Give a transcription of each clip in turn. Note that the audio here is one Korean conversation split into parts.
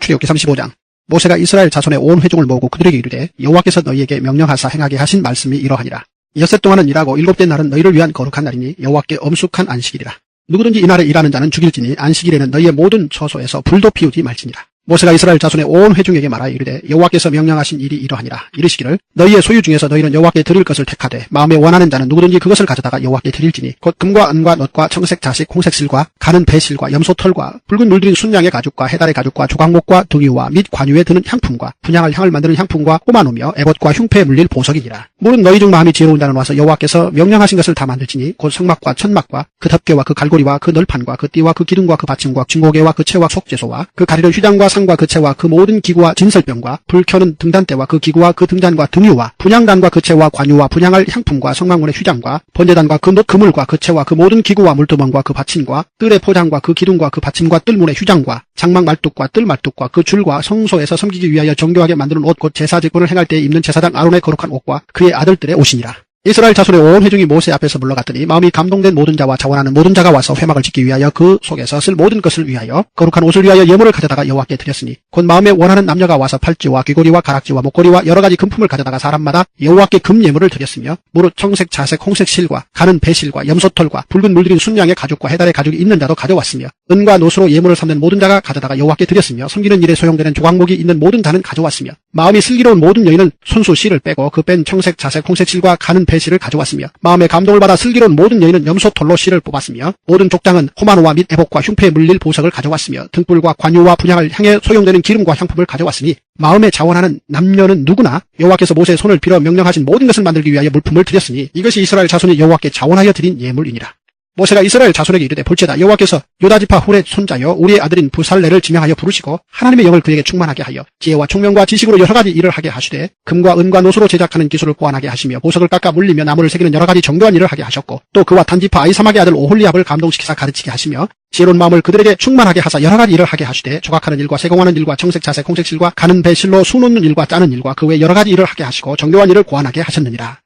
출애굽기 35장. 모세가 이스라엘 자손의 온 회중을 모으고 그들에게 이르되 여호와께서 너희에게 명령하사 행하게 하신 말씀이 이러하니라. 엿새 동안은 일하고 일곱째 날은 너희를 위한 거룩한 날이니 여호와께 엄숙한 안식일이라. 누구든지 이날에 일하는 자는 죽일지니 안식일에는 너희의 모든 처소에서 불도 피우지 말지니라. 모세가 이스라엘 자손의 온 회중에게 말하여 이르되 여호와께서 명령하신 일이 이러하니라. 이르시기를 너희의 소유 중에서 너희는 여호와께 드릴 것을 택하되 마음에 원하는 자는 누구든지 그것을 가져다가 여호와께 드릴지니 곧 금과 은과 놋과 청색 자식 홍색 실과 가는 배실과 염소 털과 붉은 물들인 순양의 가죽과 해달의 가죽과 조각목과 등유와 및 관유에 드는 향품과 분향할 향을 만드는 향품과 꼬마노며 에봇과 흉패에 물릴 보석이니라. 물은 너희 중 마음이 지혜로운 자는 와서 여호와께서 명령하신 것을 다 만들지니 곧 성막과 천막과 그 덮개와 그 갈고리와 그 널판과 그 띠와 그 기둥과 그 받침과 중고개와 그 채와 속죄소와 그 가리는 휘장과 상과 그 채와 그 모든 기구와 진설병과 불 켜는 등단대와 그 기구와 그 등잔과 등유와 분향단과 그 채와 관유와 분향할 향품과 성막문의 휘장과 번제단과 그 놋 그물과 그 채와 그 모든 기구와 물두멍과 그 받침과 뜰의 포장과 그 기둥과 그 받침과 뜰문의 휘장과 장막 말뚝과 뜰 말뚝과 그 줄과 성소에서 섬기기 위하여 정교하게 만드는 옷 곧 제사 직분을 행할 때에 입는 제사장 아론의 거룩한 옷과 그의 아들들의 옷이니라. 이스라엘 자손의 온 회중이 모세 앞에서 물러갔더니 마음이 감동된 모든 자와 자원하는 모든 자가 와서 회막을 짓기 위하여 그 속에서 쓸 모든 것을 위하여 거룩한 옷을 위하여 예물을 가져다가 여호와께 드렸으니 곧 마음에 원하는 남녀가 와서 팔찌와 귀고리와 가락지와 목걸이와 여러 가지 금품을 가져다가 사람마다 여호와께 금 예물을 드렸으며 무릇 청색 자색 홍색 실과 가는 배실과 염소털과 붉은 물들인 순양의 가죽과 해달의 가죽이 있는 자도 가져왔으며 은과 놋으로 예물을 삼는 모든 자가 가져다가 여호와께 드렸으며 섬기는 일에 소용되는 조각목이 있는 모든 자는 가져왔으며 마음이 슬기로운 모든 여인은 손수 실을 빼고 그 뺀 청색 자색 홍색 실과 가는 배실을 가져왔으며 마음의 감동을 받아 슬기로운 모든 여인은 염소털로 실을 뽑았으며 모든 족장은 호마노와 및 에봇과 흉패에 물릴 보석을 가져왔으며 등불과 관유와 분향을 향해 소용되는 기름과 향품을 가져왔으니 마음에 자원하는 남녀는 누구나 여호와께서 모세의 손을 빌어 명령하신 모든 것을 만들기 위하여 물품을 드렸으니 이것이 이스라엘 자손이 여호와께 자원하여 드린 예물이니라. 모세가 이스라엘 자손에게 이르되 볼지어다 여호와께서 유다지파 훌의 손자여 우리의 아들인 부살레를 지명하여 부르시고 하나님의 영을 그에게 충만하게 하여 지혜와 총명과 지식으로 여러 가지 일을 하게 하시되 금과 은과 놋으로 제작하는 기술을 보완하게 하시며 보석을 깎아 물리며 나무를 새기는 여러 가지 정교한 일을 하게 하셨고 또 그와 단지파 아이사막의 아들 오홀리압을 감동시키사 가르치게 하시며 지혜로운 마음을 그들에게 충만하게 하사 여러 가지 일을 하게 하시되 조각하는 일과 세공하는 일과 청색 자색 홍색 실과 가는 배실로 수 놓는 일과 짜는 일과 그 외 여러 가지 일을 하게 하시고 정교한 일을 고안하게 하셨느니라.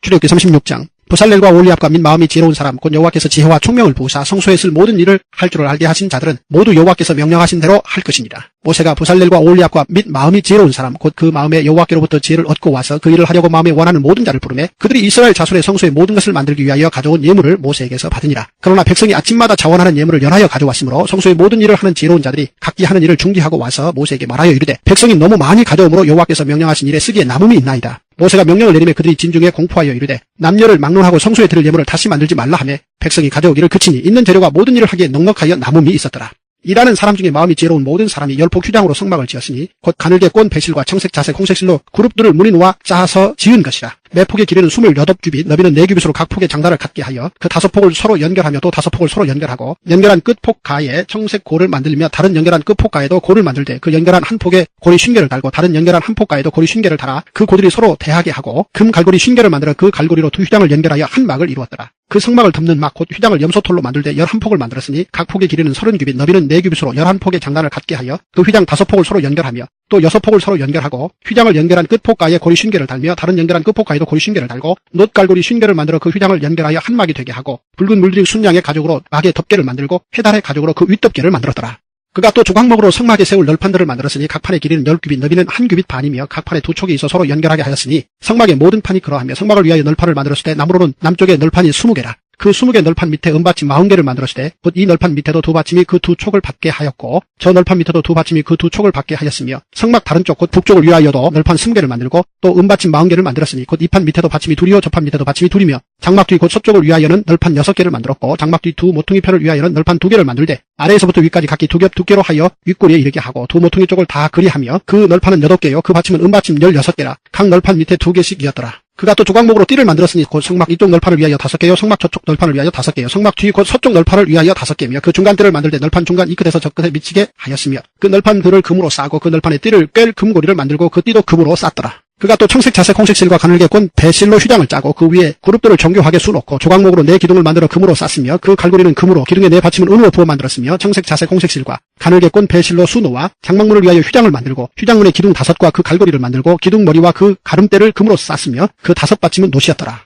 출애굽기 36장. 부살렐과 올리압과 및 마음이 지혜로운 사람 곧 여호와께서 지혜와 총명을 부으사 성소에 쓸 모든 일을 할 줄을 알게 하신 자들은 모두 여호와께서 명령하신 대로 할 것이니라. 모세가 부살렐과 올리압과 및 마음이 지혜로운 사람 곧 그 마음에 여호와께로부터 지혜를 얻고 와서 그 일을 하려고 마음에 원하는 모든 자를 부르매 그들이 이스라엘 자손의 성소의 모든 것을 만들기 위하여 가져온 예물을 모세에게서 받으니라. 그러나 백성이 아침마다 자원하는 예물을 연하여 가져왔으므로 성소의 모든 일을 하는 지혜로운 자들이 각기 하는 일을 중지하고 와서 모세에게 말하여 이르되 백성이 너무 많이 가져오므로 여호와께서 명령하신 일에 쓰기에 남음이 있나이다. 모세가 명령을 내리매 그들이 진중에 공포하여 이르되 남녀를 막론하고 성소에 드릴 예물을 다시 만들지 말라 하매 백성이 가져오기를 그치니 있는 재료가 모든 일을 하기에 넉넉하여 남음이 있었더라. 일하는 사람 중에 마음이 지혜로운 모든 사람이 열폭 휴장으로 성막을 지었으니 곧 가늘게 꼰 배실과 청색 자색 홍색 실로 그룹들을 무늬놓아 짜서 지은 것이라. 매 폭의 길이는 28규빗 너비는 4규빗으로 각 폭의 장단을 갖게 하여 그 5폭을 서로 연결하며 또 5폭을 서로 연결하고 연결한 끝폭 가에 청색 고를 만들며 다른 연결한 끝폭 가에도 고를 만들되 그 연결한 한 폭에 고리 쉰개를 달고 다른 연결한 한 폭 가에도 고리 쉰개를 달아 그 고들이 서로 대하게 하고 금 갈고리 쉰개를 만들어 그 갈고리로 두 휘장을 연결하여 한 막을 이루었더라. 그 성막을 덮는 막 곧 휘장을 염소털로 만들되 11폭을 만들었으니 각 폭의 길이는 30규빗 너비는 4규빗으로 11폭의 장단을 갖게 하여 그 휘장 5폭을 서로 연결하며 또 6폭을 서로 연결하고 휘장을 연결한 끝폭가에 고리 쉰개를 달며 다른 연결한 끝폭가에도 고리 쉰개를 달고 놋갈고리 쉰개를 만들어 그 휘장을 연결하여 한 막이 되게 하고 붉은 물들인 순양의 가죽으로 막의 덮개를 만들고 해달의 가죽으로 그 윗덮개를 만들었더라. 그가 또 조각목으로 성막에 세울 널판들을 만들었으니 각 판의 길이는 10규빗 너비는 1규빗 반이며 각 판에 2촉이 있어 서로 연결하게 하였으니 성막의 모든 판이 그러하며 성막을 위하여 널판을 만들었을 때 나무로는 남쪽에 널판이 20개라. 그 20개 널판 밑에 은받침 40개를 만들었을 때 곧 이 널판 밑에도 두 받침이 그 두 촉을 받게 하였고 저 널판 밑에도 두 받침이 그 두 촉을 받게 하였으며 성막 다른 쪽 곧 북쪽을 위하여도 널판 20개를 만들고 또 은받침 40개를 만들었으니 곧 이 판 밑에도 받침이 둘이요 저 판 밑에도 받침이 둘이며 장막 뒤 곧 서쪽을 위하여는 널판 6개를 만들었고 장막 뒤 두 모퉁이 편을 위하여는 널판 2개를 만들되 아래에서부터 위까지 각기 2겹 두께로 하여 윗꼬리에 이르게 하고 두 모퉁이 쪽을 다 그리하며 그 널판은 8개요 그 받침은 은받침 16개라. 각 널판 밑에 2개씩이었더라. 그가 또 조각목으로 띠를 만들었으니 곧 성막 이쪽 널판을 위하여 5개요 성막 저쪽 널판을 위하여 5개요 성막 뒤 곧 서쪽 널판을 위하여 5개며 그 중간 띠를 만들 때 널판 중간 이 끝에서 저 끝에 미치게 하였으며 그 널판들을 금으로 싸고 그 널판에 띠를 꿰 금고리를 만들고 그 띠도 금으로 쌌더라. 그가 또 청색 자색 홍색 실과 가늘게 꼰 배실로 휘장을 짜고 그 위에 그룹들을 정교하게 수놓고 조각목으로 4기둥을 만들어 금으로 쌌으며 그 갈고리는 금으로 기둥의 4받침은 은으로 부어 만들었으며 청색 자색 홍색 실과 가늘게 꼰 배실로 수놓아 장막문을 위하여 휘장을 만들고 휘장문의 기둥 5과 그 갈고리를 만들고 기둥 머리와 그 가름대를 금으로 쌌으며 그 5받침은 놋이었더라.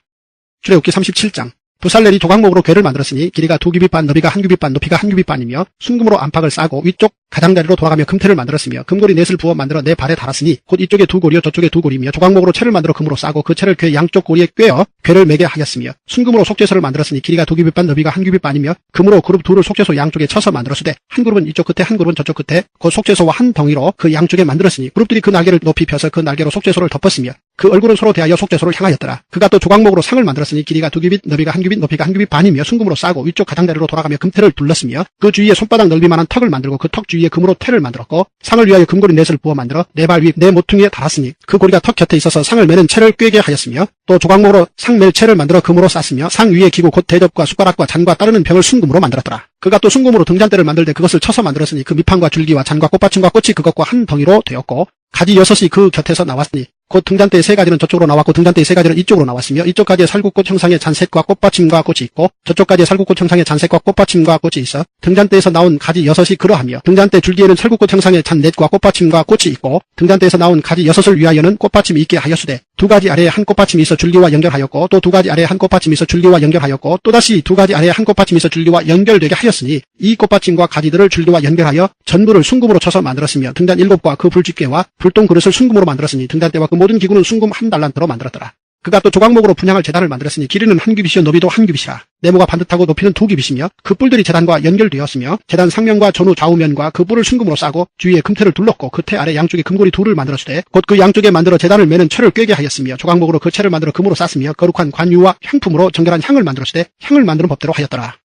출애굽기 37장. 부살렐이 조각목으로 궤를 만들었으니 길이가 2규빗 반, 너비가 1규빗 반, 높이가 1규빗 반이며 순금으로 안팎을 싸고 위쪽 가장자리로 돌아가며 금태를 만들었으며 금고리 넷을 부어 만들어 내 발에 달았으니 곧 이쪽에 2고리요 저쪽에 2고리며 조각목으로 채를 만들어 금으로 싸고 그 채를 궤 양쪽 고리에 꿰어 궤를 매게 하였으며 순금으로 속죄소를 만들었으니 길이가 2규빗 반, 너비가 1규빗 반이며 금으로 그룹 둘을 속죄소 양쪽에 쳐서 만들었으되 한 그룹은 이쪽 끝에 한 그룹은 저쪽 끝에 곧 속죄소와 한 덩이로 그 양쪽에 만들었으니 그룹들이 그 날개를 높이 펴서 그 날개로 속죄소를 덮었으며 그 얼굴은 서로 대하여 속죄소를 향하였더라. 그가 또 조각목으로 상을 만들었으니 길이가 2규빗, 너비가 1규빗, 높이가 1규빗 반이며 순금으로 싸고 위쪽 가장자리로 돌아가며 금태를 둘렀으며 그 주위에 손바닥 넓이만한 턱을 만들고 그 턱 주위에 금으로 태를 만들었고 상을 위하여 금고리 넷을 부어 만들어 내 발 위 내 모퉁이에 달았으니 그 고리가 턱 곁에 있어서 상을 매는 채를 꿰게 하였으며 또 조각목으로 상 맬 채를 만들어 금으로 쌌으며 상 위에 기구 곧 대접과 숟가락과 잔과 따르는 병을 순금으로 만들었더라. 그가 또 순금으로 등잔대를 만들 때 그것을 쳐서 만들었으니 그 밑판과 줄기와 잔과 꽃받침과 꽃이 그것과 한 덩이로 되었고 가지 6이 그 곁에서 나왔으니 곧 등잔대의 3가지는 저쪽으로 나왔고 등잔대의 3가지는 이쪽으로 나왔으며 이쪽 가지에 살구꽃 형상의 잔셋과 꽃받침과 꽃이 있고 저쪽 가지에 살구꽃 형상의 잔셋과 꽃받침과 꽃이 있어 등잔대에서 나온 가지 6이 그러하며 등잔대 줄기에는 살구꽃 형상의 잔넷과 꽃받침과 꽃이 있고 등잔대에서 나온 가지 6을 위하여는 꽃받침이 있게 하였으되 2가지 아래에 한 꽃받침이 있어 줄기와 연결하였고 또 2가지 아래에 한 꽃받침이 있어 줄기와 연결하였고 또다시 2가지 아래에 한 꽃받침이 있어 줄기와 연결되게 하였으니 이 꽃받침과 가지들을 줄기와 연결하여 전부를 순금으로 쳐서 만들었으며 등잔 7과 그 불집게와 불똥 그릇을 순금으로 만들었으니 등잔대와 그 모든 기구는 순금 1달란트로 만들었더라. 그가 또 조각목으로 분향할 제단을 만들었으니 길이는 1규빗이요 너비도 1규빗이라 네모가 반듯하고 높이는 2규빗이며 그 뿔들이 제단과 연결되었으며 제단 상면과 전후 좌우면과 그 뿔을 순금으로 싸고 주위에 금태를 둘렀고 그 태 아래 양쪽에 금고리 둘을 만들었으되 곧 그 양쪽에 만들어 제단을 매는 철을 꿰게 하였으며 조각목으로 그 채를 만들어 금으로 쌌으며 거룩한 관유와 향품으로 정결한 향을 만들었으되 향을 만드는 법대로 하였더라.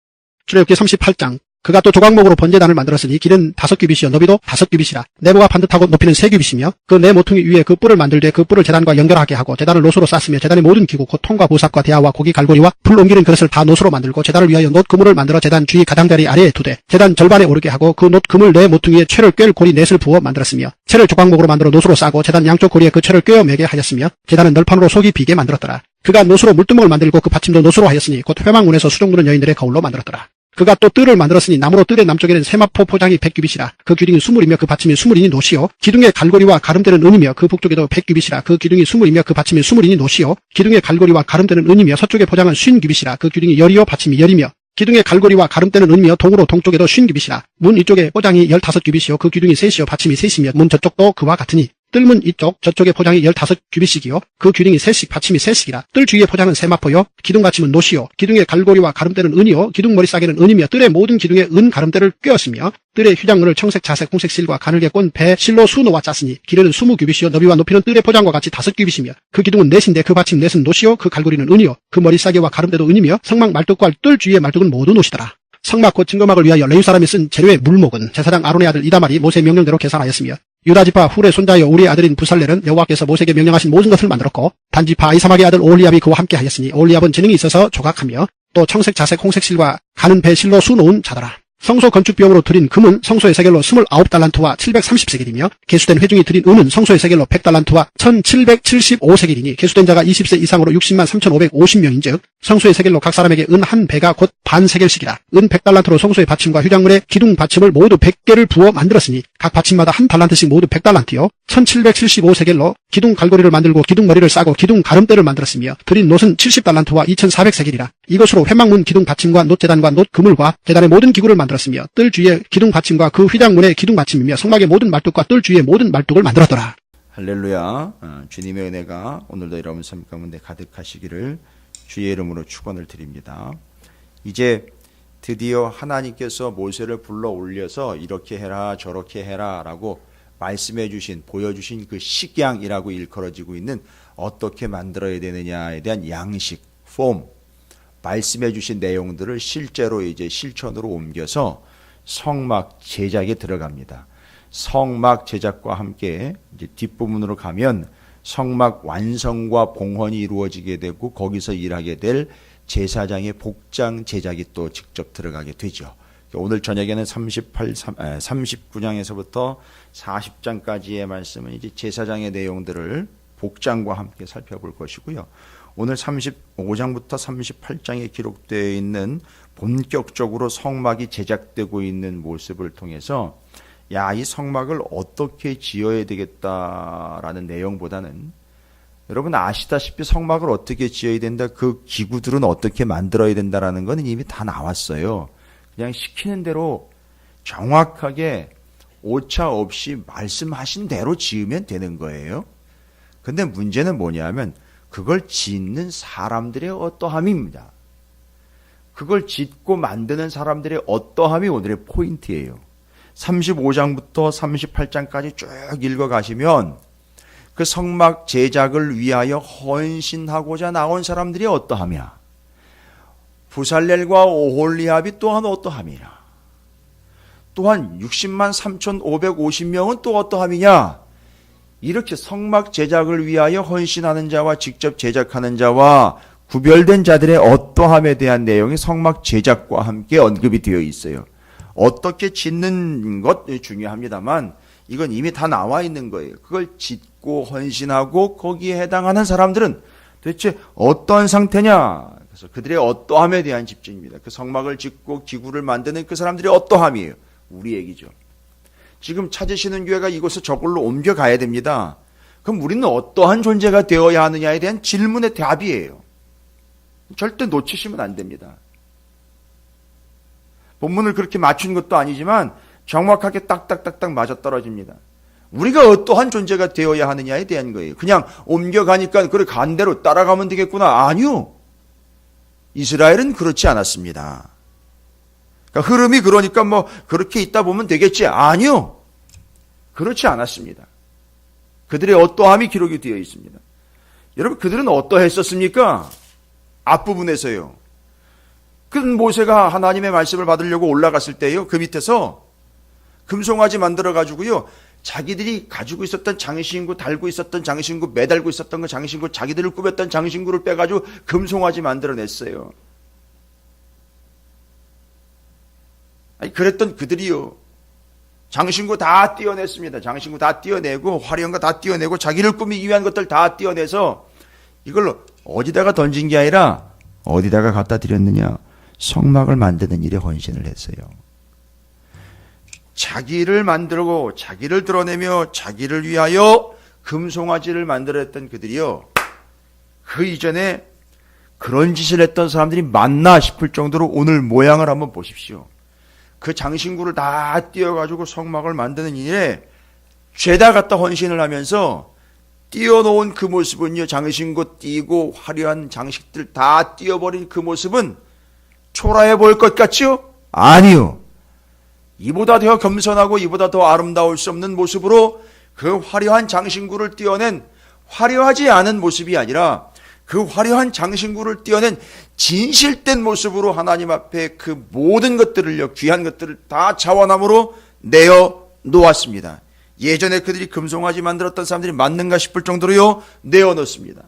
출애굽기 38장. 그가 또 조각목으로 번제단을 만들었으니 길은 5규빗이요 너비도 5규빗이라 네모가 반듯하고 높이는 3규빗이며 그 네 모퉁이 위에 그 뿔을 만들되 그 뿔을 제단과 연결하게 하고 제단을 노수로 쌌으며 제단의 모든 기구 곧 통과 보삭과 대야와 고기 갈고리와 불 옮기는 그릇을 다 노수로 만들고 제단을 위하여 놋 그물을 만들어 제단 주위 가장자리 아래에 두되 제단 절반에 오르게 하고 그 놋 그물 네 모퉁이에 채를 꿰을 고리 넷을 부어 만들었으며 채를 조각목으로 만들어 노수로 싸고 제단 양쪽 고리에 그 채를 꿰어 매게 하였으며 제단은 널판으로 속이 비게 만들었더라. 그가 노수로 물두멍을 만들고 그 받침도 노수로 하였으니 곧 회망문에서 수종 두는 여인들의 거울로 만들었더라. 그가 또 뜰을 만들었으니 나무로 뜰의 남쪽에는 세마포 포장이 100규빗이라 그 기둥이 20이며 그 받침이 20이니 노시요 기둥의 갈고리와 가름대는 은이며 그 북쪽에도 100규빗이라 그 기둥이 20이며 그 받침이 20이니 노시요 기둥의 갈고리와 가름대는 은이며 서쪽의 포장은 50규빗이라 그 기둥이 열이요 받침이 열이며 기둥의 갈고리와 가름대는 은이며 동으로 동쪽에도 50규빗이라 문 이쪽에 포장이 15규빗이요 그 기둥이 셋이요 받침이 셋이며 문 저쪽도 그와 같으니 뜰문 이쪽 저쪽의 포장이 15규빗씩이요 그 기둥이 셋씩 받침이 셋씩이라 뜰 주위의 포장은 세마포요 기둥 받침은 노시요 기둥의 갈고리와 가름대는 은이요 기둥 머리싸개는 은이며 뜰의 모든 기둥에 은 가름대를 꿰었으며 뜰의 휴장문을 청색 자색 홍색 실과 가늘게 꼰 배 실로 수놓아 짰으니 길이는 20규빗이요 너비와 높이는 뜰의 포장과 같이 5규빗이며 그 기둥은 넷인데 그 받침 넷은 노시요 그 갈고리는 은이요 그 머리싸개와 가름대도 은이며 성막 말뚝과 뜰 주위의 말뚝은 모두 노시더라. 성막 곧 증거막을 위하여 레위 사람이 쓴 재료의 물목은 제사장 아론의 아들 이다말이 모세의 명령대로 계산하였으며 유다지파 훌의 손자여 우리의 아들인 부살렐은 여호와께서 모세에게 명령하신 모든 것을 만들었고 단지파 아이사막의 아들 오홀리압이 그와 함께 하였으니 오홀리압은 재능이 있어서 조각하며 또 청색 자색 홍색 실과 가는 배 실로 수놓은 자더라. 성소 건축 비용으로 들인 금은 성소의 세겔로 29달란트와 730세겔이며 계수된 회중이 들인 은은 성소의 세겔로 100달란트와 1775세겔이니 계수된 자가 20세 이상으로 60만 3550명인즉 성소의 세겔로 각 사람에게 은 한 배가 곧 반 세겔씩이라. 은 100달란트로 성소의 받침과 휴장문의 기둥 받침을 모두 100개를 부어 만들었으니 각 받침마다 한 달란트씩 모두 100달란트요 1775세겔로 기둥 갈고리를 만들고 기둥 머리를 싸고 기둥 가름대를 만들었으며 들인 놋은 70달란트와 2400세겔이라. 이것으로 회막문 기둥 받침과 놋제단과 놋 그물과 제단의 모든 기구를 만들었으며 뜰 주위에 기둥 받침과 그 휘장문의 기둥 받침이며 성막의 모든 말뚝과 뜰 주위의 모든 말뚝을 만들었더라. 할렐루야. 주님의 은혜가 오늘도 여러분 삶 가운데 가득하시기를 주의 이름으로 축원을 드립니다. 이제 드디어 하나님께서 모세를 불러 올려서 이렇게 해라 저렇게 해라 라고 말씀해 주신 보여주신 그 식양이라고 일컬어지고 있는 어떻게 만들어야 되느냐에 대한 양식, 폼, 말씀해 주신 내용들을 실제로 이제 실천으로 옮겨서 성막 제작에 들어갑니다. 성막 제작과 함께 이제 뒷부분으로 가면 성막 완성과 봉헌이 이루어지게 되고 거기서 일하게 될 제사장의 복장 제작이 또 직접 들어가게 되죠. 오늘 저녁에는 39장에서부터 40장까지의 말씀은 이제 제사장의 내용들을 복장과 함께 살펴볼 것이고요. 오늘 35장부터 38장에 기록되어 있는 본격적으로 성막이 제작되고 있는 모습을 통해서 이 성막을 어떻게 지어야 되겠다라는 내용보다는 여러분 아시다시피 성막을 어떻게 지어야 된다, 그 기구들은 어떻게 만들어야 된다라는 건 이미 다 나왔어요. 그냥 시키는 대로 정확하게 오차 없이 말씀하신 대로 지으면 되는 거예요. 근데 문제는 뭐냐면 그걸 짓는 사람들의 어떠함입니다. 그걸 짓고 만드는 사람들의 어떠함이 오늘의 포인트예요. 35장부터 38장까지 쭉 읽어가시면 그 성막 제작을 위하여 헌신하고자 나온 사람들이 어떠하냐. 부살렐과 오홀리압이 또한 어떠함이냐. 또한 60만 3,550명은 또 어떠함이냐. 이렇게 성막 제작을 위하여 헌신하는 자와 직접 제작하는 자와 구별된 자들의 어떠함에 대한 내용이 성막 제작과 함께 언급이 되어 있어요. 어떻게 짓는 것 중요합니다만 이건 이미 다 나와 있는 거예요. 그걸 짓고 헌신하고 거기에 해당하는 사람들은 도대체 어떤 상태냐. 그래서 그들의 어떠함에 대한 집중입니다. 그 성막을 짓고 기구를 만드는 그 사람들의 어떠함이에요. 우리 얘기죠. 지금 찾으시는 교회가 이곳을 저걸로 옮겨가야 됩니다. 그럼 우리는 어떠한 존재가 되어야 하느냐에 대한 질문의 답이에요. 절대 놓치시면 안 됩니다. 본문을 그렇게 맞춘 것도 아니지만 정확하게 딱딱딱딱 맞아떨어집니다. 우리가 어떠한 존재가 되어야 하느냐에 대한 거예요. 그냥 옮겨가니까 그래 간 대로 따라가면 되겠구나. 아니요. 이스라엘은 그렇지 않았습니다. 그러니까 흐름이 그러니까 뭐 그렇게 있다 보면 되겠지. 아니요. 그렇지 않았습니다. 그들의 어떠함이 기록이 되어 있습니다. 여러분 그들은 어떠했었습니까? 앞부분에서요. 그 모세가 하나님의 말씀을 받으려고 올라갔을 때요. 그 밑에서 금송아지 만들어가지고요. 자기들이 가지고 있었던 장신구, 달고 있었던 장신구, 매달고 있었던 그 장신구, 자기들을 꾸몄던 장신구를 빼가지고 금송아지 만들어냈어요. 아니, 그랬던 그들이요. 장신구 다 띄어냈습니다. 장신구 다 띄어내고, 화려한 거 다 띄어내고, 자기를 꾸미기 위한 것들 다 띄어내서 이걸로 어디다가 던진 게 아니라 어디다가 갖다 드렸느냐. 성막을 만드는 일에 헌신을 했어요. 자기를 만들고 자기를 드러내며 자기를 위하여 금송아지를 만들었던 그들이요. 그 이전에 그런 짓을 했던 사람들이 맞나 싶을 정도로 오늘 모양을 한번 보십시오. 그 장신구를 다 띄어가지고 성막을 만드는 일에 죄다 갖다 헌신을 하면서 띄어놓은 그 모습은요. 장신구 띄고 화려한 장식들 다 띄어버린 그 모습은 초라해 보일 것 같죠? 아니요. 이보다 더 겸손하고 이보다 더 아름다울 수 없는 모습으로 그 화려한 장신구를 띄어낸 화려하지 않은 모습이 아니라 그 화려한 장신구를 띄어낸 진실된 모습으로 하나님 앞에 그 모든 것들을요, 귀한 것들을 다 자원함으로 내어 놓았습니다. 예전에 그들이 금송아지 만들었던 사람들이 맞는가 싶을 정도로요, 내어 놓습니다.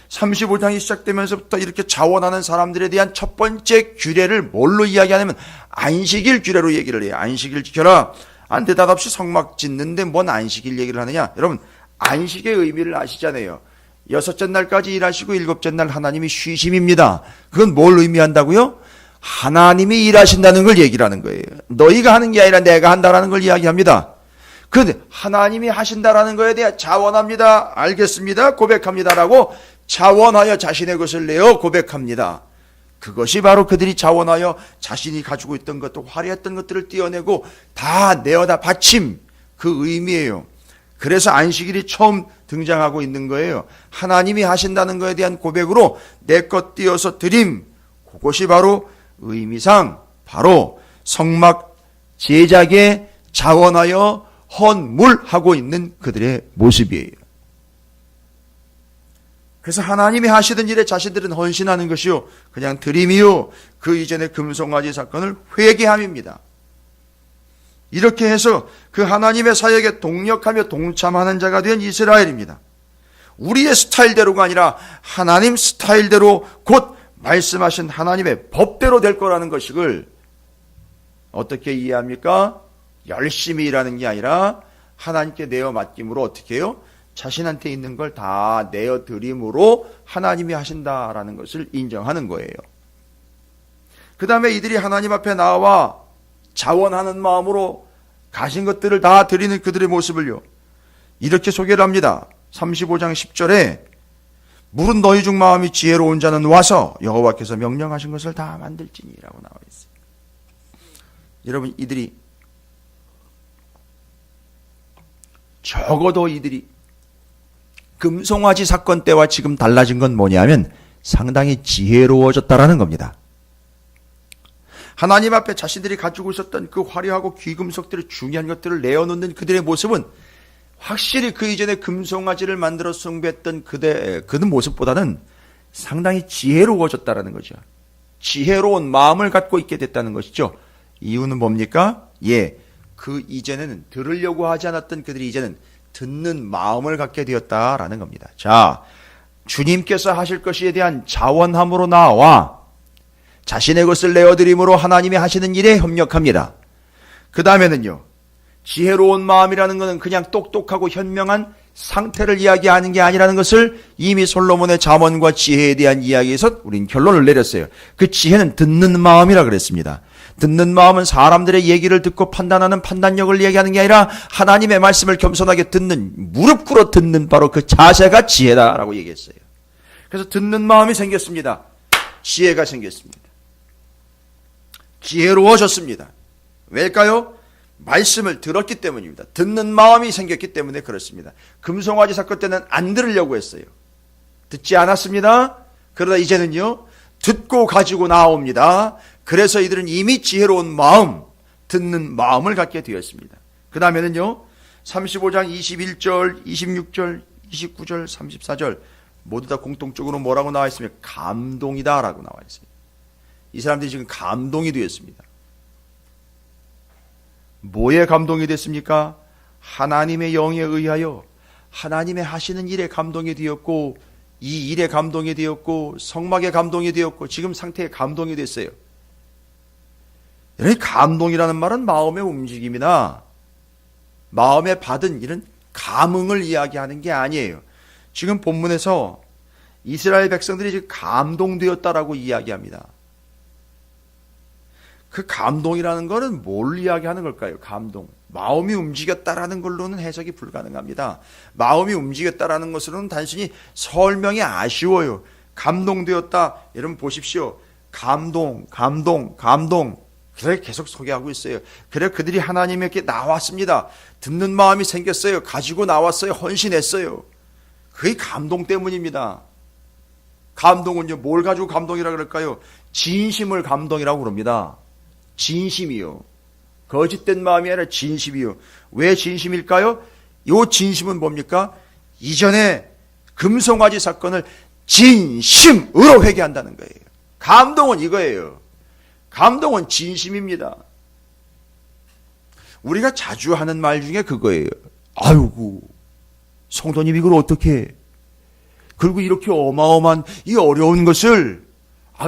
35장이 시작되면서부터 이렇게 자원하는 사람들에 대한 첫 번째 규례를 뭘로 이야기하냐면 안식일 규례로 얘기를 해요. 안식일 지켜라. 안 대답없이 성막 짓는데 뭔 안식일 얘기를 하느냐. 여러분 안식의 의미를 아시잖아요. 여섯째 날까지 일하시고 일곱째 날 하나님이 쉬심입니다. 그건 뭘 의미한다고요? 하나님이 일하신다는 걸 얘기를 하는 거예요. 너희가 하는 게 아니라 내가 한다라는 걸 이야기합니다. 그런데 하나님이 하신다라는 거에 대해 자원합니다. 알겠습니다. 고백합니다라고 자원하여 자신의 것을 내어 고백합니다. 그것이 바로 그들이 자원하여 자신이 가지고 있던 것도 화려했던 것들을 띄어내고 다 내어다 바침, 그 의미예요. 그래서 안식일이 처음 등장하고 있는 거예요. 하나님이 하신다는 것에 대한 고백으로 내 것 띄어서 드림, 그것이 바로 의미상 바로 성막 제작에 자원하여 헌물하고 있는 그들의 모습이에요. 그래서 하나님이 하시던 일에 자신들은 헌신하는 것이요, 그냥 드림이요, 그 이전의 금송아지 사건을 회개함입니다. 이렇게 해서 그 하나님의 사역에 동력하며 동참하는 자가 된 이스라엘입니다. 우리의 스타일대로가 아니라 하나님 스타일대로 곧 말씀하신 하나님의 법대로 될 거라는 것을 어떻게 이해합니까? 열심히 일하는 게 아니라 하나님께 내어 맡김으로 어떻게 해요? 자신한테 있는 걸 다 내어드림으로 하나님이 하신다라는 것을 인정하는 거예요. 그 다음에 이들이 하나님 앞에 나와 자원하는 마음으로 가진 것들을 다 드리는 그들의 모습을요, 이렇게 소개를 합니다. 35장 10절에 무릇 너희 중 마음이 지혜로운 자는 와서 여호와께서 명령하신 것을 다 만들지니라고 나와 있어요. 여러분, 이들이 적어도 이들이 금송아지 사건 때와 지금 달라진 건 뭐냐면 상당히 지혜로워졌다라는 겁니다. 하나님 앞에 자신들이 가지고 있었던 그 화려하고 귀금속들의 중요한 것들을 내어놓는 그들의 모습은 확실히 그 이전에 금송아지를 만들어 숭배했던 그 모습보다는 상당히 지혜로워졌다라는 거죠. 지혜로운 마음을 갖고 있게 됐다는 것이죠. 이유는 뭡니까? 그 이전에는 들으려고 하지 않았던 그들이 이제는 듣는 마음을 갖게 되었다라는 겁니다. 자, 주님께서 하실 것에 대한 자원함으로 나와 자신의 것을 내어드림으로 하나님이 하시는 일에 협력합니다. 그 다음에는요, 지혜로운 마음이라는 것은 그냥 똑똑하고 현명한 상태를 이야기하는 게 아니라는 것을 이미 솔로몬의 잠언과 지혜에 대한 이야기에서 우린 결론을 내렸어요. 그 지혜는 듣는 마음이라 그랬습니다. 듣는 마음은 사람들의 얘기를 듣고 판단하는 판단력을 얘기하는 게 아니라 하나님의 말씀을 겸손하게 듣는, 무릎 꿇어 듣는 바로 그 자세가 지혜다라고 얘기했어요. 그래서 듣는 마음이 생겼습니다. 지혜가 생겼습니다. 지혜로워졌습니다. 왜일까요? 말씀을 들었기 때문입니다. 듣는 마음이 생겼기 때문에 그렇습니다. 금송아지 사건 때는 안 들으려고 했어요. 듣지 않았습니다. 그러다 이제는요, 듣고 가지고 나옵니다. 그래서 이들은 이미 지혜로운 마음, 듣는 마음을 갖게 되었습니다. 그 다음에는요, 35장 21절, 26절, 29절, 34절 모두 다 공통적으로 뭐라고 나와 있으면 감동이다 라고 나와 있어요. 이 사람들이 지금 감동이 되었습니다. 뭐에 감동이 됐습니까? 하나님의 영에 의하여 하나님의 하시는 일에 감동이 되었고, 이 일에 감동이 되었고, 성막에 감동이 되었고, 지금 상태에 감동이 됐어요. 여러분, 감동이라는 말은 마음의 움직임이나 마음에 받은 이런 감흥을 이야기하는 게 아니에요. 지금 본문에서 이스라엘 백성들이 지금 감동되었다라고 이야기합니다. 그 감동이라는 것은 뭘 이야기하는 걸까요? 감동. 마음이 움직였다라는 걸로는 해석이 불가능합니다. 마음이 움직였다라는 것으로는 단순히 설명이 아쉬워요. 감동되었다. 여러분 보십시오. 감동. 그래 계속 소개하고 있어요. 그래 그들이 하나님에게 나왔습니다. 듣는 마음이 생겼어요. 가지고 나왔어요. 헌신했어요. 그게 감동 때문입니다. 감동은요, 뭘 가지고 감동이라 그럴까요? 진심을 감동이라고 그럽니다. 진심이요. 거짓된 마음이 아니라 진심이요. 왜 진심일까요? 이 진심은 뭡니까? 이전에 금송아지 사건을 진심으로 회개한다는 거예요. 감동은 이거예요. 감동은 진심입니다. 우리가 자주 하는 말 중에 그거예요. 아이고, 성도님 이걸 어떻게 해? 그리고 이렇게 어마어마한 이 어려운 것을,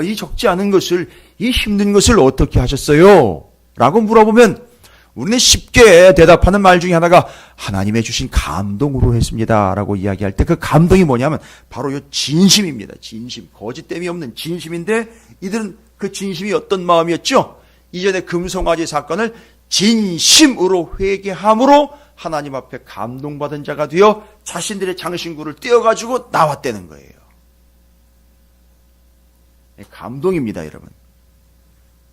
이 적지 않은 것을, 이 힘든 것을 어떻게 하셨어요? 라고 물어보면 우리는 쉽게 대답하는 말 중에 하나가 하나님의 주신 감동으로 했습니다 라고 이야기할 때 그 감동이 뭐냐면 바로 이 진심입니다. 진심. 거짓됨이 없는 진심인데 이들은 그 진심이 어떤 마음이었죠? 이전에 금송아지 사건을 진심으로 회개함으로 하나님 앞에 감동받은 자가 되어 자신들의 장신구를 떼어가지고 나왔다는 거예요. 감동입니다, 여러분.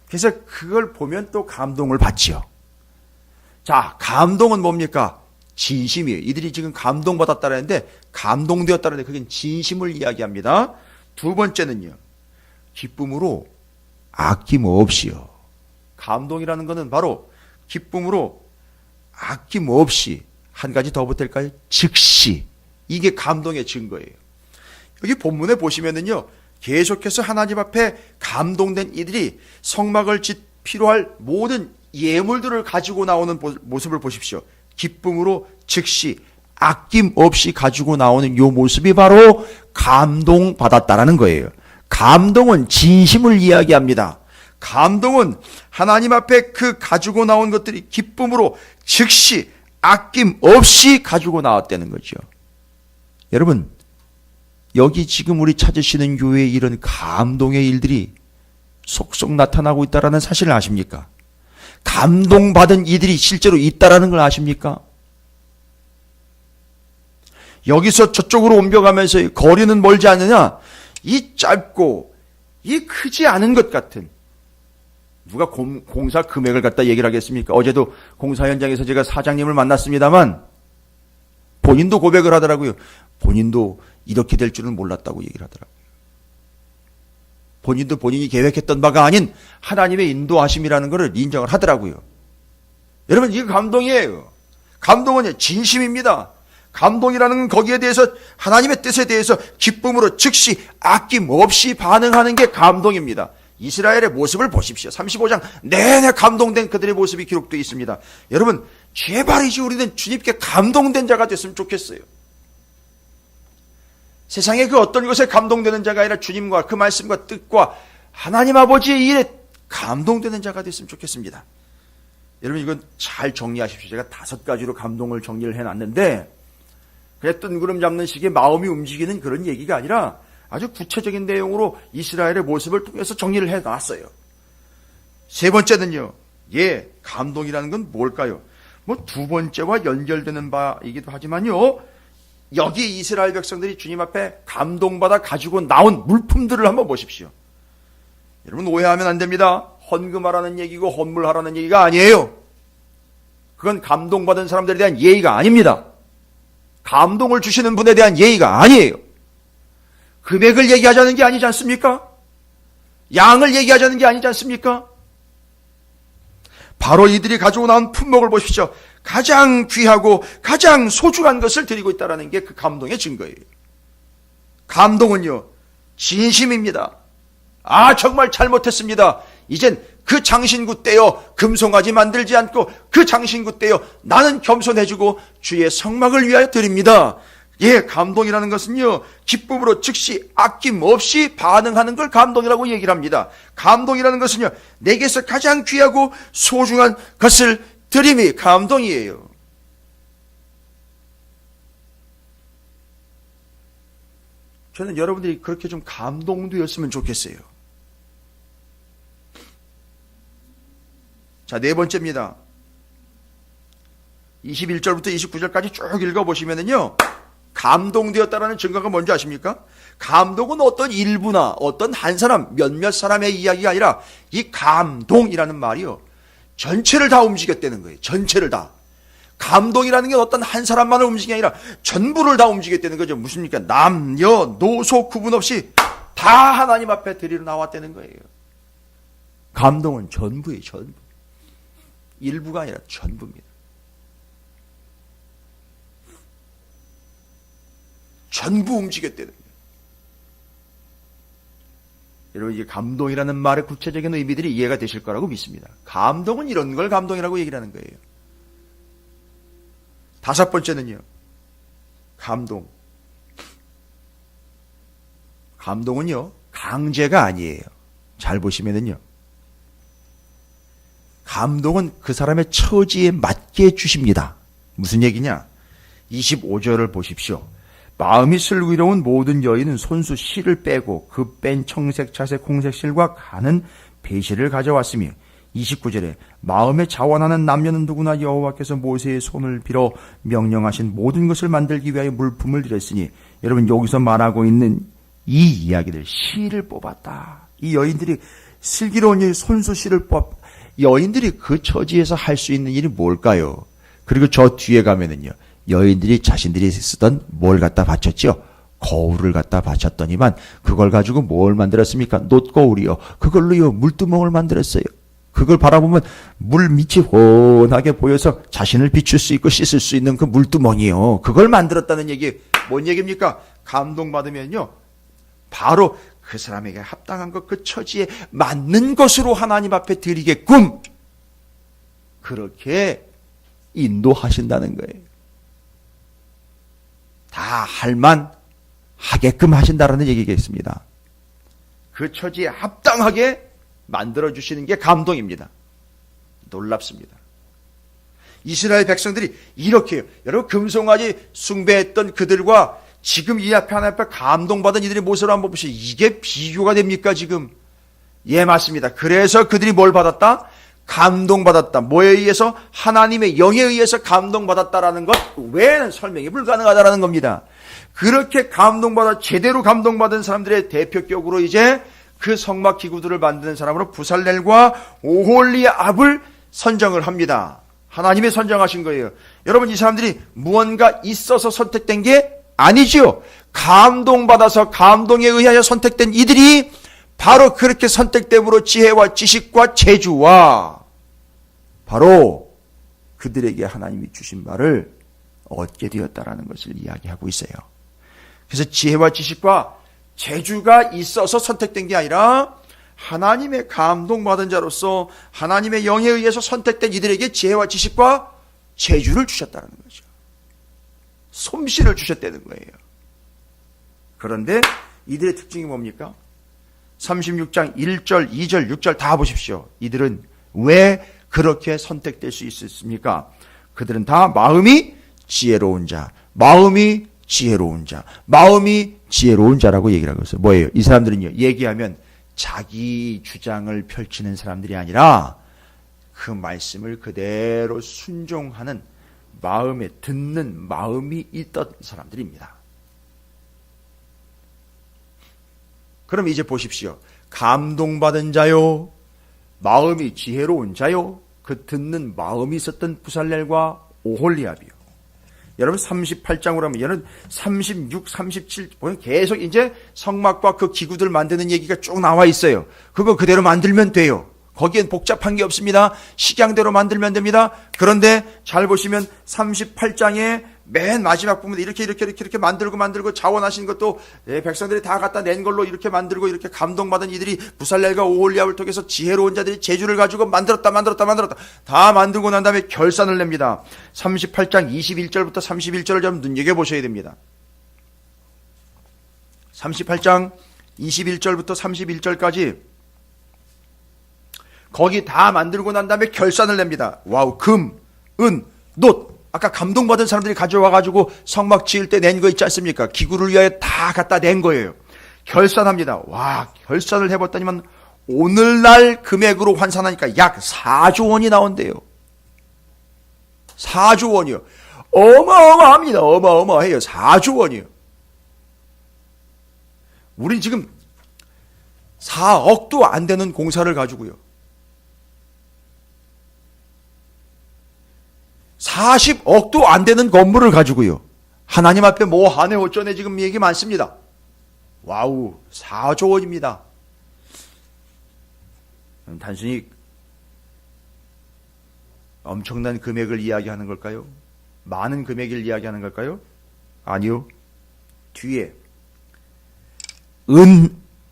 그래서 그걸 보면 또 감동을 받지요. 자, 감동은 뭡니까? 진심이에요. 이들이 지금 감동받았다라는데, 감동되었다라는데, 그게 진심을 이야기합니다. 두 번째는요, 기쁨으로 아낌없이요. 감동이라는 것은 바로 기쁨으로 아낌없이, 한 가지 더 붙을까요? 즉시. 이게 감동의 증거예요. 여기 본문에 보시면은요, 계속해서 하나님 앞에 감동된 이들이 성막을 짓 필요할 모든 예물들을 가지고 나오는 모습을 보십시오. 기쁨으로 즉시 아낌없이 가지고 나오는 이 모습이 바로 감동받았다라는 거예요. 감동은 진심을 이야기합니다. 감동은 하나님 앞에 그 가지고 나온 것들이 기쁨으로 즉시 아낌없이 가지고 나왔다는 거죠. 여러분, 여기 지금 우리 찾으시는 교회에 이런 감동의 일들이 속속 나타나고 있다는 사실을 아십니까? 감동받은 이들이 실제로 있다는 걸 아십니까? 여기서 저쪽으로 옮겨가면서 거리는 멀지 않느냐? 이 짧고 이 크지 않은 것 같은, 누가 공사 금액을 갖다 얘기를 하겠습니까? 어제도 공사 현장에서 제가 사장님을 만났습니다만 본인도 고백을 하더라고요. 본인도 이렇게 될 줄은 몰랐다고 얘기를 하더라고요. 본인도 본인이 계획했던 바가 아닌 하나님의 인도하심이라는 것을 인정을 하더라고요. 여러분, 이거 감동이에요. 감동은 진심입니다. 감동이라는 건 거기에 대해서 하나님의 뜻에 대해서 기쁨으로 즉시 아낌없이 반응하는 게 감동입니다. 이스라엘의 모습을 보십시오. 35장 내내 감동된 그들의 모습이 기록되어 있습니다. 여러분, 제발이지 우리는 주님께 감동된 자가 됐으면 좋겠어요. 세상의 그 어떤 것에 감동되는 자가 아니라 주님과 그 말씀과 뜻과 하나님 아버지의 일에 감동되는 자가 됐으면 좋겠습니다. 여러분, 이건 잘 정리하십시오. 제가 5가지로 감동을 정리를 해놨는데 그냥 뜬구름 잡는 식의 마음이 움직이는 그런 얘기가 아니라 아주 구체적인 내용으로 이스라엘의 모습을 통해서 정리를 해놨어요. 세 번째는요, 감동이라는 건 뭘까요? 두 번째와 연결되는 바이기도 하지만요, 여기 이스라엘 백성들이 주님 앞에 감동받아 가지고 나온 물품들을 한번 보십시오. 여러분, 오해하면 안 됩니다. 헌금하라는 얘기고 헌물하라는 얘기가 아니에요. 그건 감동받은 사람들에 대한 예의가 아닙니다. 감동을 주시는 분에 대한 예의가 아니에요. 금액을 얘기하자는 게 아니지 않습니까? 양을 얘기하자는 게 아니지 않습니까? 바로 이들이 가지고 나온 품목을 보십시오. 가장 귀하고 가장 소중한 것을 드리고 있다는 게 그 감동의 증거예요. 감동은요, 진심입니다. 정말 잘못했습니다. 이젠 그 장신구 떼어 금송아지 만들지 않고 그 장신구 떼어 나는 겸손해지고 주의 성막을 위하여 드립니다. 감동이라는 것은요, 기쁨으로 즉시 아낌없이 반응하는 걸 감동이라고 얘기를 합니다. 감동이라는 것은요, 내게서 가장 귀하고 소중한 것을 드림이 감동이에요. 저는 여러분들이 그렇게 좀 감동되었으면 좋겠어요. 자, 네 번째입니다. 21절부터 29절까지 쭉 읽어보시면은요, 감동되었다라는 증거가 뭔지 아십니까? 감동은 어떤 일부나 어떤 한 사람, 몇몇 사람의 이야기가 아니라 이 감동이라는 말이요, 전체를 다 움직였다는 거예요. 전체를 다. 감동이라는 게 어떤 한 사람만을 움직이는 게 아니라 전부를 다 움직였다는 거죠. 무슨입니까? 남녀 노소 구분 없이 다 하나님 앞에 드리러 나왔다는 거예요. 감동은 전부예요. 전부. 일부가 아니라 전부입니다. 전부 움직였다는 거예요. 여러분, 이게 감동이라는 말의 구체적인 의미들이 이해가 되실 거라고 믿습니다. 감동은 이런 걸 감동이라고 얘기를 하는 거예요. 5번째는요, 감동은요, 강제가 아니에요. 잘 보시면은요, 감동은 그 사람의 처지에 맞게 주십니다. 무슨 얘기냐? 25절을 보십시오. 마음이 슬기로운 모든 여인은 손수 실을 빼고 그 뺀 청색, 차색, 홍색 실과 가는 배실을 가져왔으며 29절에 마음에 자원하는 남녀는 누구나 여호와께서 모세의 손을 빌어 명령하신 모든 것을 만들기 위하여 물품을 드렸으니, 여러분, 여기서 말하고 있는 이 이야기들, 실을 뽑았다. 이 여인들이 슬기로운 일, 손수 실을 여인들이 그 처지에서 할 수 있는 일이 뭘까요? 그리고 저 뒤에 가면은요, 여인들이 자신들이 쓰던 뭘 갖다 바쳤죠? 거울을 갖다 바쳤더니만 그걸 가지고 뭘 만들었습니까? 놋거울이요. 그걸로요, 물두멍을 만들었어요. 그걸 바라보면 물 밑이 훤하게 보여서 자신을 비출 수 있고 씻을 수 있는 그 물두멍이요. 그걸 만들었다는 얘기, 뭔 얘기입니까? 감동받으면요, 바로 그 사람에게 합당한 것, 그 처지에 맞는 것으로 하나님 앞에 드리게끔 그렇게 인도하신다는 거예요. 다 할만 하게끔 하신다라는 얘기겠습니다. 그 처지에 합당하게 만들어주시는 게 감동입니다. 놀랍습니다. 이스라엘 백성들이 이렇게, 여러분, 금송아지 숭배했던 그들과 지금 이 앞에 하나님 앞에 감동받은 이들의 모습을 한번 보시죠. 이게 비교가 됩니까, 지금? 예, 맞습니다. 그래서 그들이 뭘 받았다? 감동받았다. 뭐에 의해서? 하나님의 영에 의해서 감동받았다라는 것 외에는 설명이 불가능하다라는 겁니다. 그렇게 제대로 감동받은 사람들의 대표격으로 이제 그 성막 기구들을 만드는 사람으로 부살렐과 오홀리압을 선정을 합니다. 하나님이 선정하신 거예요. 여러분, 이 사람들이 무언가 있어서 선택된 게 아니지요. 감동받아서 감동에 의하여 선택된 이들이 바로 그렇게 선택됨으로 지혜와 지식과 재주와 바로 그들에게 하나님이 주신 바를 얻게 되었다라는 것을 이야기하고 있어요. 그래서 지혜와 지식과 재주가 있어서 선택된 게 아니라 하나님의 감동받은 자로서 하나님의 영에 의해서 선택된 이들에게 지혜와 지식과 재주를 주셨다는 거죠. 솜씨를 주셨다는 거예요. 그런데 이들의 특징이 뭡니까? 36장 1절, 2절, 6절 다 보십시오. 이들은 왜 그렇게 선택될 수 있었습니까? 그들은 다 마음이 지혜로운 자, 마음이 지혜로운 자, 마음이 지혜로운 자라고 얘기를 하고 있어요. 뭐예요? 이 사람들은요, 얘기하면 자기 주장을 펼치는 사람들이 아니라 그 말씀을 그대로 순종하는 마음에 듣는 마음이 있던 사람들입니다. 그럼 이제 보십시오. 감동받은 자요, 마음이 지혜로운 자요, 그 듣는 마음이 있었던 부살렐과 오홀리압이요. 여러분 38장으로 하면 얘는 36, 37 보면 계속 이제 성막과 그 기구들 만드는 얘기가 쭉 나와 있어요. 그거 그대로 만들면 돼요. 거기엔 복잡한 게 없습니다. 식양대로 만들면 됩니다. 그런데 잘 보시면 38장의 맨 마지막 부분에 이렇게 만들고 자원하신 것도 백성들이 다 갖다 낸 걸로 이렇게 만들고 이렇게 감동받은 이들이 부살렐과 오홀리압을 통해서 지혜로운 자들이 재주를 가지고 만들었다 다 만들고 난 다음에 결산을 냅니다. 38장 21절부터 31절을 좀 눈여겨보셔야 됩니다. 38장 21절부터 31절까지 거기 다 만들고 난 다음에 결산을 냅니다. 와우, 금, 은, 놋. 아까 감동받은 사람들이 가져와가지고 성막 지을 때 낸 거 있지 않습니까? 기구를 위하여 다 갖다 낸 거예요. 결산합니다. 와, 결산을 해봤더니만 오늘날 금액으로 환산하니까 약 4조 원이 나온대요. 4조 원이요. 어마어마합니다. 어마어마해요. 4조 원이요. 우린 지금 4억도 안 되는 공사를 가지고요. 40억도 안 되는 건물을 가지고요. 하나님 앞에 뭐 하네 어쩌네 지금 얘기 많습니다. 와우, 4조 원입니다. 단순히 엄청난 금액을 이야기하는 걸까요? 많은 금액을 이야기하는 걸까요? 아니요. 뒤에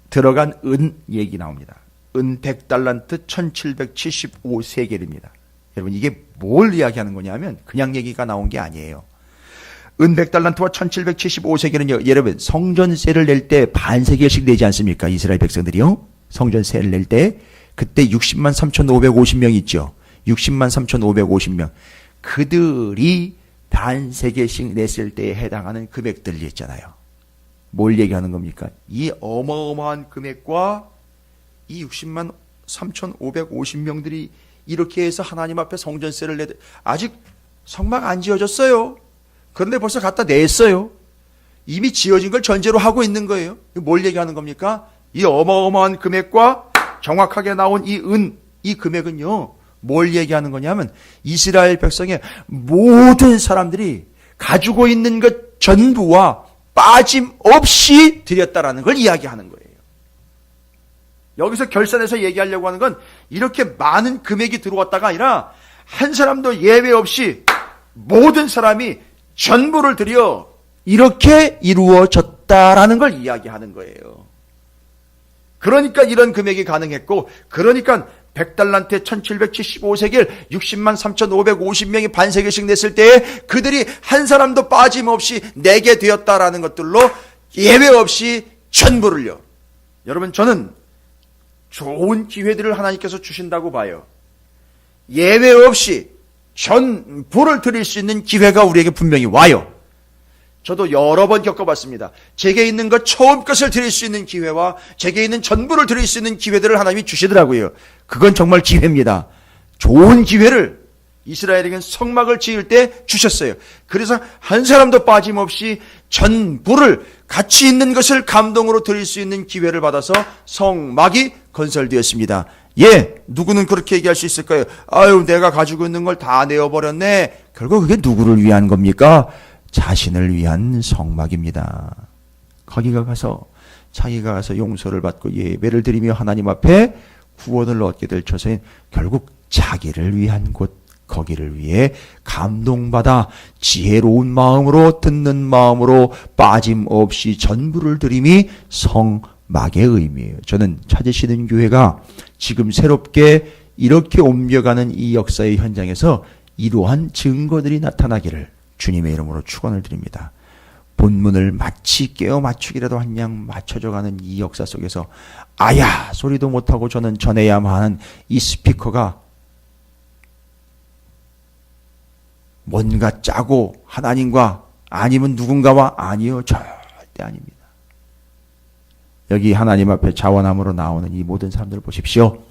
들어간 은 얘기 나옵니다. 은 100달란트 1775세겔입니다. 여러분 이게 뭘 이야기하는 거냐면 그냥 얘기가 나온 게 아니에요. 은 100달란트와 1775세겔은요. 여러분 성전세를 낼 때 반세겔씩 내지 않습니까? 이스라엘 백성들이요. 성전세를 낼 때 그때 60만 3,550명 있죠. 60만 3,550명. 그들이 반세겔씩 냈을 때에 해당하는 금액들이 있잖아요. 뭘 얘기하는 겁니까? 이 어마어마한 금액과 이 60만 3,550명들이 이렇게 해서 하나님 앞에 성전세를 내도 아직 성막 안 지어졌어요. 그런데 벌써 갖다 냈어요. 이미 지어진 걸 전제로 하고 있는 거예요. 뭘 얘기하는 겁니까? 이 어마어마한 금액과 정확하게 나온 이 금액은요. 뭘 얘기하는 거냐면 이스라엘 백성의 모든 사람들이 가지고 있는 것 전부와 빠짐없이 드렸다라는 걸 이야기하는 거예요. 여기서 결산해서 얘기하려고 하는 건 이렇게 많은 금액이 들어왔다가 아니라 한 사람도 예외 없이 모든 사람이 전부를 드려 이렇게 이루어졌다라는 걸 이야기하는 거예요. 그러니까 이런 금액이 가능했고 그러니까 100달란트에 1775세겔 60만 3,550명이 반세겔씩 냈을 때에 그들이 한 사람도 빠짐없이 내게 되었다라는 것들로 예외 없이 전부를요. 여러분 저는 좋은 기회들을 하나님께서 주신다고 봐요. 예외 없이 전부를 드릴 수 있는 기회가 우리에게 분명히 와요. 저도 여러 번 겪어봤습니다. 제게 있는 것 처음 것을 드릴 수 있는 기회와 제게 있는 전부를 드릴 수 있는 기회들을 하나님이 주시더라고요. 그건 정말 기회입니다. 좋은 기회를 이스라엘에게는 성막을 지을 때 주셨어요. 그래서 한 사람도 빠짐없이 전부를 가치 있는 것을 감동으로 드릴 수 있는 기회를 받아서 성막이 건설되었습니다. 예, 누구는 그렇게 얘기할 수 있을까요? 아유, 내가 가지고 있는 걸 다 내어버렸네. 결국 그게 누구를 위한 겁니까? 자신을 위한 성막입니다. 거기가 가서 자기가 가서 용서를 받고 예배를 드리며 하나님 앞에 구원을 얻게 될 처소인 결국 자기를 위한 곳, 거기를 위해 감동받아 지혜로운 마음으로 듣는 마음으로 빠짐없이 전부를 드림이 성막의 의미예요. 저는 찾으시는 교회가 지금 새롭게 이렇게 옮겨가는 이 역사의 현장에서 이러한 증거들이 나타나기를 주님의 이름으로 축원을 드립니다. 본문을 마치 깨어 맞추기라도 한 양 맞춰져가는 이 역사 속에서 아야 소리도 못하고 저는 전해야만 하는 이 스피커가 뭔가 짜고 하나님과 아니면 누군가와 아니요 절대 아닙니다. 여기 하나님 앞에 자원함으로 나오는 이 모든 사람들 보십시오.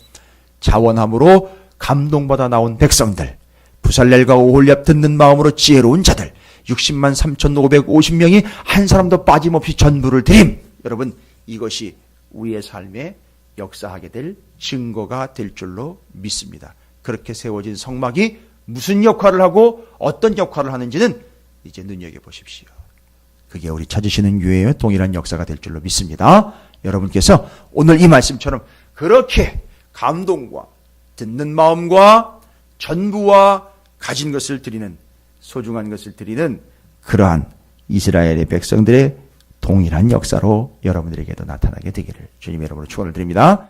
자원함으로 감동받아 나온 백성들, 부살렐과 오홀렙 듣는 마음으로 지혜로운 자들 60만 3,550명이 한 사람도 빠짐없이 전부를 드림. 여러분, 이것이 우리의 삶에 역사하게 될 증거가 될 줄로 믿습니다. 그렇게 세워진 성막이 무슨 역할을 하고 어떤 역할을 하는지는 이제 눈여겨보십시오. 그게 우리 찾으시는 교회의 동일한 역사가 될 줄로 믿습니다. 여러분께서 오늘 이 말씀처럼 그렇게 감동과 듣는 마음과 전부와 가진 것을 드리는 소중한 것을 드리는 그러한 이스라엘의 백성들의 동일한 역사로 여러분들에게도 나타나게 되기를 주님의 이름으로 축원을 드립니다.